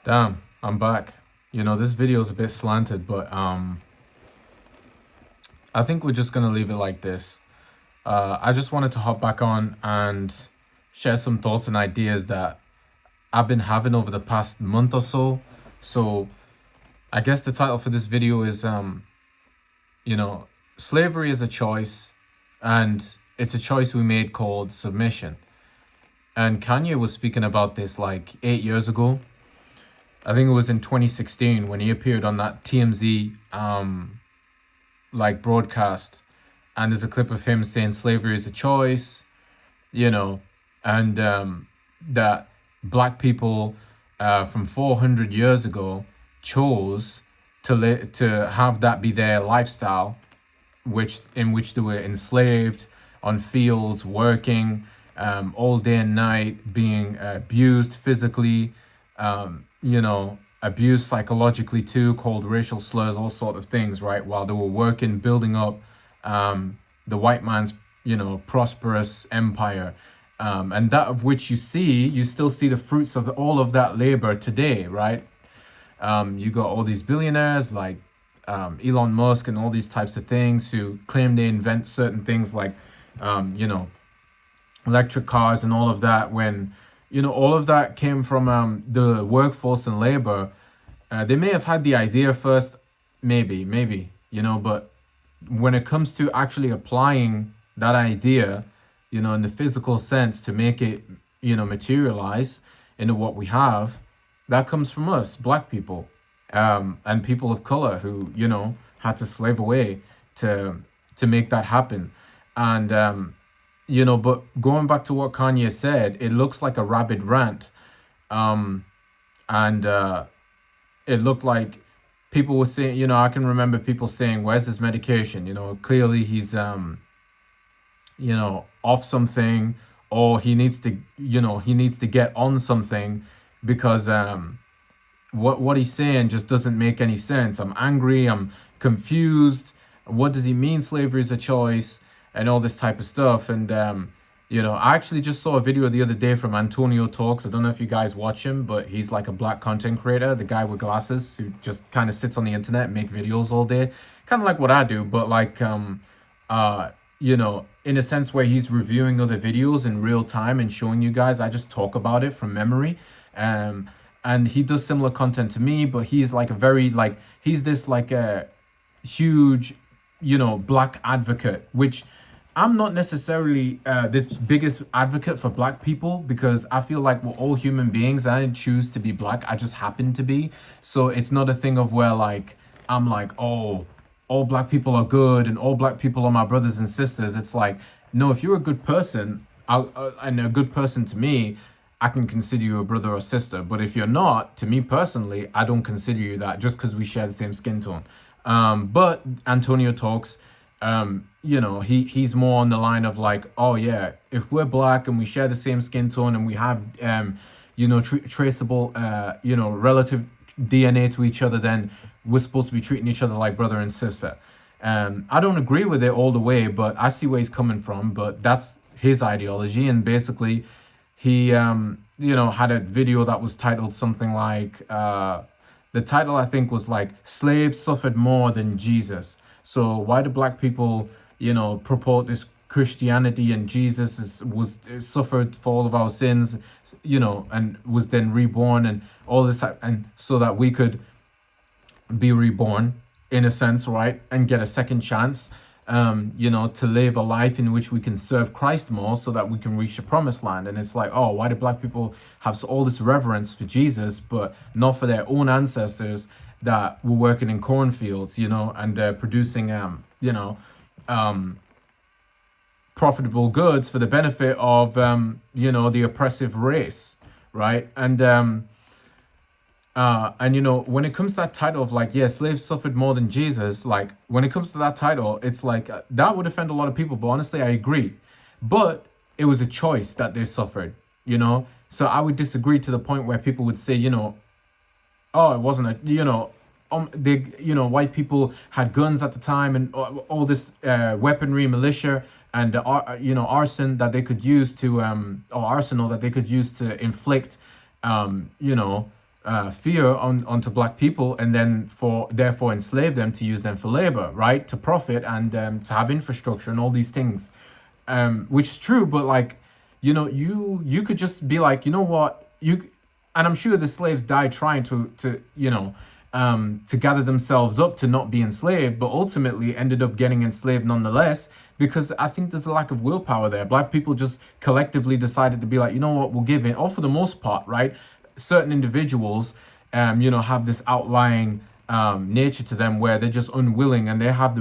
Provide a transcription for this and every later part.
Damn, I'm back. This video is a bit slanted, but I think we're just gonna leave it like this. I just wanted to hop back on and share some thoughts and ideas that I've been having over the past month or so. So I guess the title for this video is you know, slavery is a choice, and it's a choice we made called submission. And Kanye was speaking about this like 8 years ago. I think it was in 2016 when he appeared on that TMZ like broadcast, and there's a clip of him saying slavery is a choice, you know, and that black people from 400 years ago chose to have that be their lifestyle, which they were enslaved on fields, working all day and night, being abused physically, abused psychologically too, called racial slurs, all sort of things, right? While they were working, building up the white man's, prosperous empire. And that of which you still see the fruits of all of that labor today, right? You got all these billionaires like Elon Musk and all these types of things who claim they invent certain things like, electric cars and all of that, when all of that came from the workforce and labor. They may have had the idea first, maybe, but when it comes to actually applying that idea, in the physical sense to make it, materialize into what we have, that comes from us, black people, and people of color who, had to slave away to make that happen. And but going back to what Kanye said, it looks like a rabid rant. And it looked like people were saying, I can remember people saying, where's his medication? Clearly he's, off something, or he needs to get on something, because what he's saying just doesn't make any sense. I'm angry, I'm confused. What does he mean slavery is a choice? And all this type of stuff. And I actually just saw a video the other day from Antonio Talks. I don't know if you guys watch him, but he's like a black content creator, the guy with glasses who just kind of sits on the internet and make videos all day, kind of like what I do, but like in a sense where he's reviewing other videos in real time and showing you guys. I just talk about it from memory. And he does similar content to me, but he's like he's this like a huge black advocate, which I'm not necessarily this biggest advocate for black people, because I feel like we're all human beings. I didn't choose to be black, I just happen to be. So it's not a thing of where like I'm like, oh, all black people are good and all black people are my brothers and sisters. It's like, no, if you're a good person, and a good person to me, I can consider you a brother or sister. But if you're not, to me personally, I don't consider you that just because we share the same skin tone. But Antonio Talks, he's more on the line of like, oh yeah, if we're black and we share the same skin tone and we have, traceable, relative DNA to each other, then we're supposed to be treating each other like brother and sister. I don't agree with it all the way, but I see where he's coming from. But that's his ideology, and basically, he, had a video that was titled something like, the title I think was like, slaves suffered more than Jesus. So why do black people, purport this Christianity and Jesus suffered for all of our sins, and was then reborn and all this type, and so that we could be reborn in a sense, right? And get a second chance, to live a life in which we can serve Christ more so that we can reach the promised land. And it's like, oh, why do black people have all this reverence for Jesus, but not for their own ancestors that were working in cornfields, and producing, profitable goods for the benefit of, the oppressive race, right? And when it comes to that title of like, yeah, slaves suffered more than Jesus, like when it comes to that title, it's like that would offend a lot of people. But honestly, I agree. But it was a choice that they suffered, So I would disagree to the point where people would say, oh, it wasn't white people had guns at the time and all this weaponry, militia, and arson that they could use to or arsenal that they could use to inflict, fear onto black people, and then for therefore enslave them to use them for labor, right, to profit, and to have infrastructure and all these things, which is true. But like, you could just be like, you know what, and I'm sure the slaves died trying to to gather themselves up to not be enslaved, but ultimately ended up getting enslaved nonetheless, because I think there's a lack of willpower there. Black people just collectively decided to be like, you know what, we'll give in. Or for the most part, right? Certain individuals, have this outlying nature to them where they're just unwilling, and they have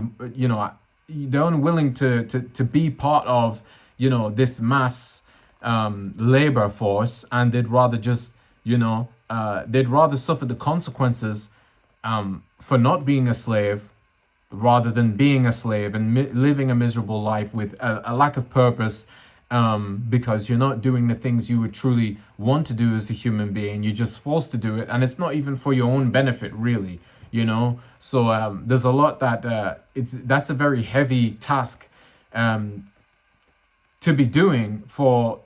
they're unwilling to be part of, this mass labor force, and they'd rather just, they'd rather suffer the consequences for not being a slave rather than being a slave and living a miserable life with a lack of purpose, because you're not doing the things you would truly want to do as a human being. You're just forced to do it, and it's not even for your own benefit, really. So there's a lot that that's a very heavy task to be doing for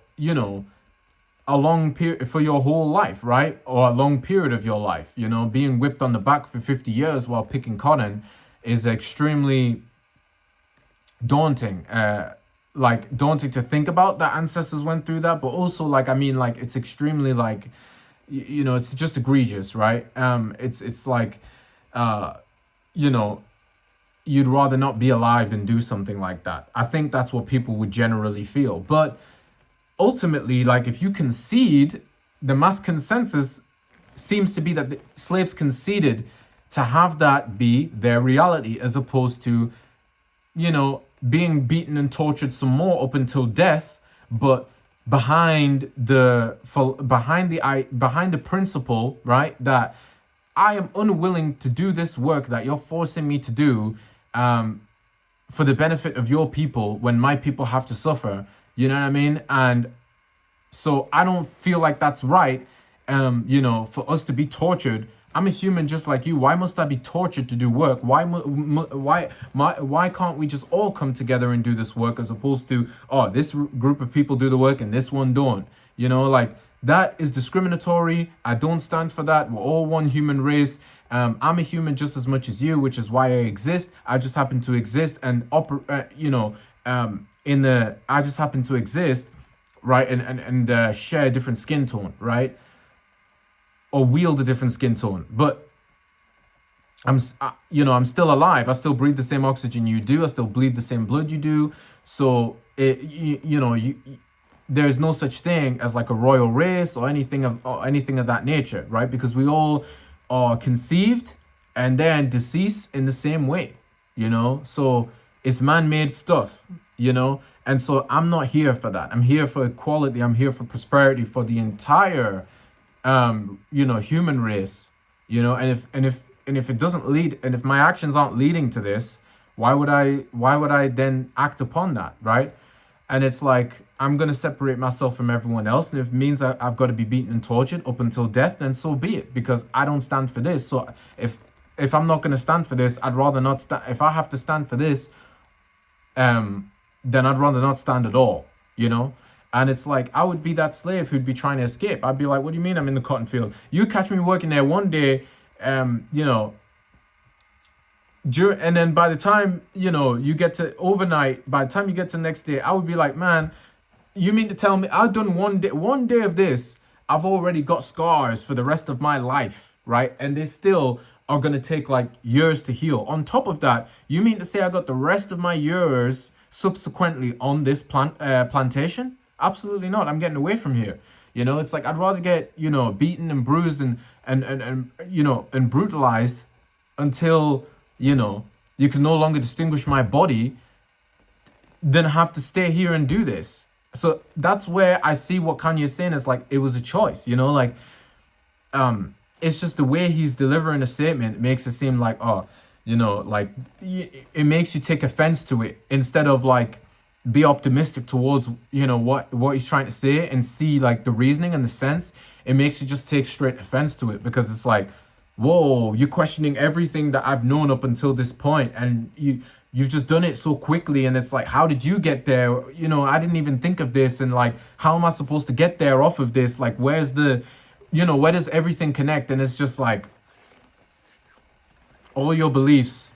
a long period, for your whole life, right? Or a long period of your life. Being whipped on the back for 50 years while picking cotton is extremely daunting. Daunting to think about that ancestors went through that, but also it's extremely it's just egregious, right? It's like you'd rather not be alive than do something like that. I think that's what people would generally feel. But ultimately, if you concede, the mass consensus seems to be that the slaves conceded to have that be their reality, as opposed to, being beaten and tortured some more up until death, but behind the principle, right, that I am unwilling to do this work that you're forcing me to do for the benefit of your people when my people have to suffer. You know what I mean? And so I don't feel like that's right, for us to be tortured. I'm a human just like you. Why must I be tortured to do work? Why can't we just all come together and do this work, as opposed to, this group of people do the work and this one don't? That is discriminatory. I don't stand for that. We're all one human race. I'm a human just as much as you, which is why I exist. I just happen to exist and I just happen to exist, right, and share a different skin tone, right, or wield a different skin tone. But I'm still alive. I still breathe the same oxygen you do. I still bleed the same blood you do. So there's no such thing as like a royal race or anything of that nature, right? Because we all are conceived and then deceased in the same way, So it's man-made stuff, And so I'm not here for that. I'm here for equality. I'm here for prosperity for the entire human race, and if it doesn't lead, and if my actions aren't leading to this, why would I then act upon that, right? And it's like, I'm going to separate myself from everyone else, and if it means I've got to be beaten and tortured up until death, then so be it, because I don't stand for this. So if I'm not going to stand for this, I'd rather not stand. If I have to stand for this, then I'd rather not stand at all, And it's like, I would be that slave who'd be trying to escape. I'd be like, what do you mean I'm in the cotton field? You catch me working there one day, and then by the time, you get to overnight, by the time you get to the next day, I would be like, man, you mean to tell me I've done one day of this, I've already got scars for the rest of my life, right? And they still are going to take years to heal. On top of that, you mean to say I got the rest of my years subsequently on this plantation? Absolutely not. I'm getting away from here. It's like, I'd rather get, beaten and bruised and brutalized until, you can no longer distinguish my body, than have to stay here and do this. So that's where I see what Kanye's saying is it was a choice, it's just the way he's delivering a statement makes it seem like, it makes you take offense to it, instead of be optimistic towards, what he's trying to say, and see the reasoning and the sense. It makes you just take straight offense to it, because it's like, whoa, you're questioning everything that I've known up until this point, and you've just done it so quickly, and it's like, how did you get there? I didn't even think of this, and how am I supposed to get there off of this? Where's the where does everything connect? And it's just like all your beliefs,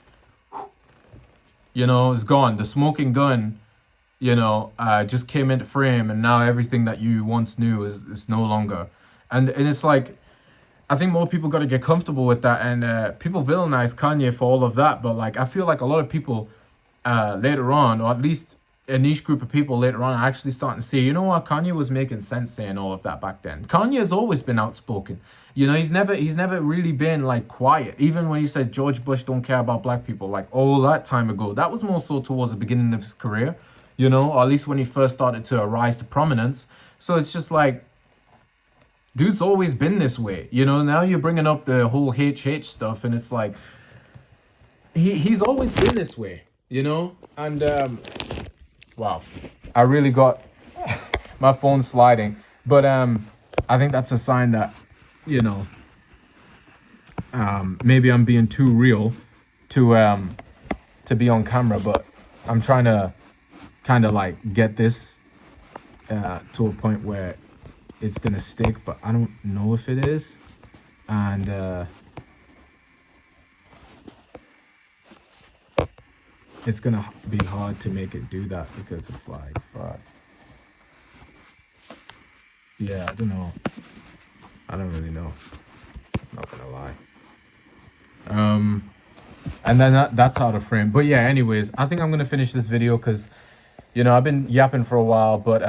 is gone. The smoking gun, just came into frame, and now everything that you once knew is no longer. And it's like, I think more people got to get comfortable with that. And people villainize Kanye for all of that, but like I feel like a lot of people later on, or at least a niche group of people later on, are actually starting to say, you know what, Kanye was making sense saying all of that back then. Kanye has always been outspoken. He's never really been like quiet. Even when he said George Bush don't care about black people, like all that time ago, that was more so towards the beginning of his career, or at least when he first started to rise to prominence. So it's just like, dude's always been this way. Now you're bringing up the whole HH stuff, and it's like, he's always been this way, and wow, I really got my phone sliding, but I think that's a sign that maybe I'm being too real to be on camera, but I'm trying to kind of like get this to a point where it's gonna stick, but I don't know if it is. And it's gonna be hard to make it do that, because it's like, fuck. Yeah, I don't know. I don't really know. I'm not gonna lie. And then that's out of frame. But yeah, anyways, I think I'm gonna finish this video because I've been yapping for a while, but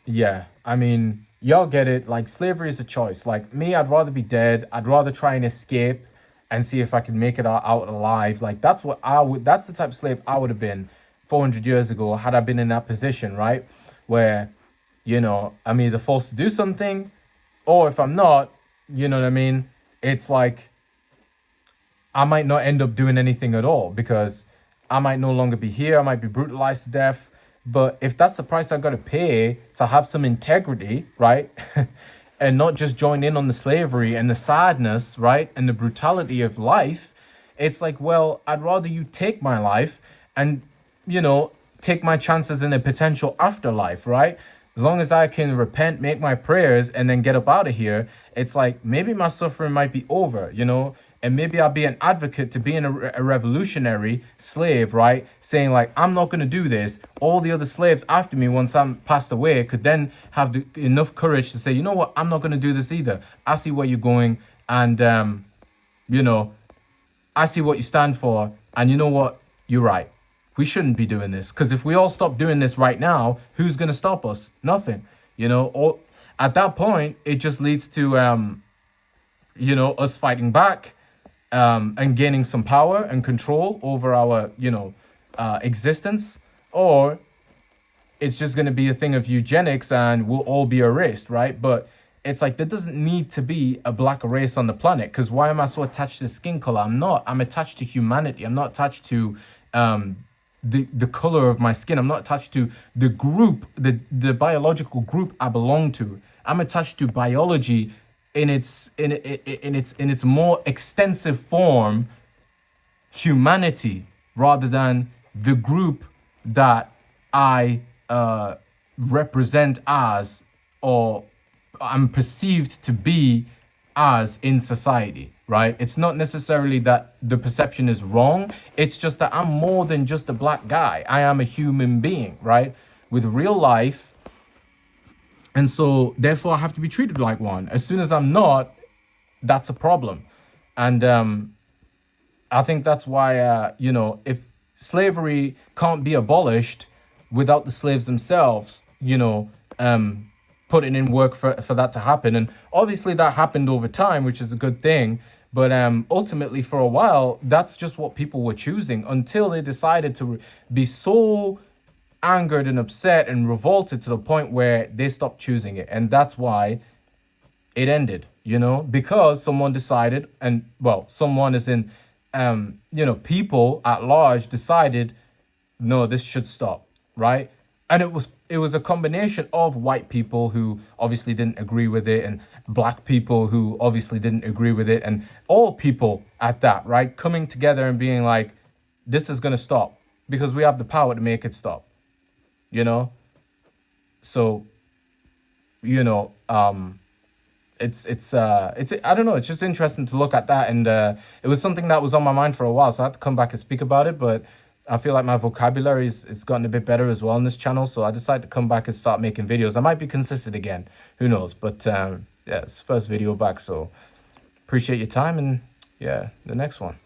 yeah, I mean, y'all get it. Like, slavery is a choice. Like me, I'd rather be dead. I'd rather try and escape and see if I can make it out alive. Like that's the type of slave I would have been 400 years ago, had I been in that position, right? Where, I'm either forced to do something, or if I'm not, you know what I mean? It's like, I might not end up doing anything at all, because I might no longer be here. I might be brutalized to death. But if that's the price I got to pay to have some integrity, right? And not just join in on the slavery and the sadness, right? And the brutality of life, it's like, well, I'd rather you take my life and, take my chances in a potential afterlife, right? As long as I can repent, make my prayers, and then get up out of here, it's like, maybe my suffering might be over, and maybe I'll be an advocate to being a revolutionary slave, right? Saying like, I'm not going to do this. All the other slaves after me, once I'm passed away, could then have enough courage to say, you know what, I'm not going to do this either. I see where you're going, and, I see what you stand for, and you know what, you're right. We shouldn't be doing this, because if we all stop doing this right now, who's going to stop us? Nothing. Or at that point, it just leads to, us fighting back, and gaining some power and control over our, existence. Or it's just going to be a thing of eugenics and we'll all be erased, right? But it's like, there doesn't need to be a black race on the planet, because why am I so attached to skin color? I'm not. I'm attached to humanity. I'm not attached to the color of my skin. I'm not attached to the group, the biological group I belong to. I'm attached to biology in its more extensive form, humanity, rather than the group that I represent as, or I'm perceived to be as in society, right? It's not necessarily that the perception is wrong. It's just that I'm more than just a black guy. I am a human being, right? With real life. And so therefore I have to be treated like one. As soon as I'm not, that's a problem. And I think that's why, if slavery can't be abolished without the slaves themselves, putting in work for that to happen. And obviously that happened over time, which is a good thing. But ultimately, for a while, that's just what people were choosing, until they decided to be so angered and upset and revolted to the point where they stopped choosing it. And that's why it ended, because someone decided, and well, someone is in, people at large decided, no, this should stop, right? And it was a combination of white people who obviously didn't agree with it, and black people who obviously didn't agree with it, and all people at that, right? Coming together and being like, this is going to stop because we have the power to make it stop, So, it's I don't know, it's just interesting to look at that. And it was something that was on my mind for a while, so I had to come back and speak about it. But I feel like my vocabulary is gotten a bit better as well on this channel, so I decided to come back and start making videos. I might be consistent again, who knows? But yeah, it's first video back, so appreciate your time, and yeah, the next one.